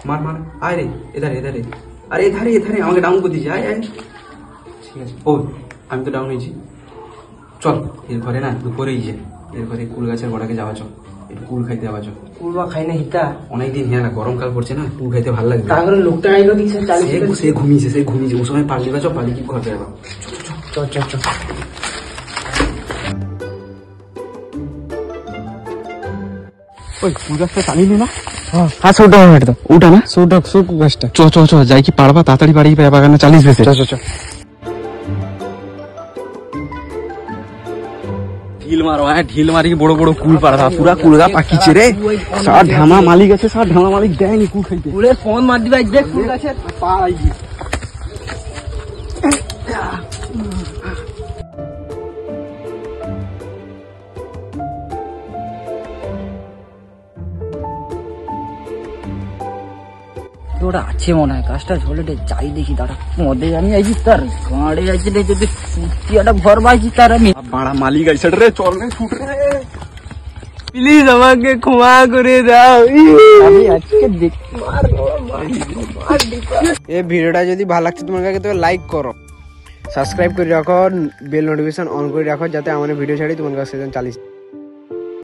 মার মার, আয় রে, এধারে এধারে, আরে এধারে এধারে, আমাকে ডাউন করে দিয়েছে, আয় আয়। ঠিক আছে, ও আমি তো ডাউন হয়েছি। চল এর ঘরে না দুপুরেই যায়, এর ঘরে কুল গাছের গোড়াকে যাওয়া, চল একটু কুল খাইতে যাওয়া। চল কুল বা খাই না হিতা অনেকদিন হ্যাঁ না, গরমকাল পড়ছে না, কুল খাইতে ভালো লাগবে। তারপরে লোকটা আইলো দিছে সে ঘুমিয়েছে, সে ঘুমিয়েছে, ও সময় পাল্লি বাজো, পালি কি ঘরে যাবো। চল চল চল। ওই কুল গাছটা চালিয়ে না? আচ্ছা ওটা হেঁটে দাও, ওটা না সোটা সোট গাছটা। চ চ চ, যাই কি পারবা তাড়াতাড়ি বাড়ি বাগানে চালিস বেশি। চল চল চল। ঢিল মারো, হ্যাঁ ঢিল মারি, বড় বড় কুল পাড়া, পুরা কুলগা পাকিছে রে। সার ঢামা মালিক আছে, সার ঢামা মালিক দেয়নি কুল খাইতে। কুলের ফোন মার দিবা দেখ কুল গাছের পাড়াই গিয়ে ওটা আছে মনে হয়, গাছটা ঝোলে যাই দেখি। দাঁড়া মদে আমি আইছি তার গাঁড়ে যাইছি রে, যদি সুটিয়াটা ঘর বাইছি তার আমি বাড়া মালিক আইছে রে, চল রে ছুট রে। প্লিজ আমাকে ক্ষমা করে দাও। আমি আজকে দেখ এই ভিডিওটা যদি ভালো লাগছে তোমার কাছে, তবে লাইক করো, সাবস্ক্রাইব করে রাখো, বেল নোটিফিকেশন অন করে রাখো, যাতে আমার ভিডিও ছাড়ি তোমার কাছে চালিয়ে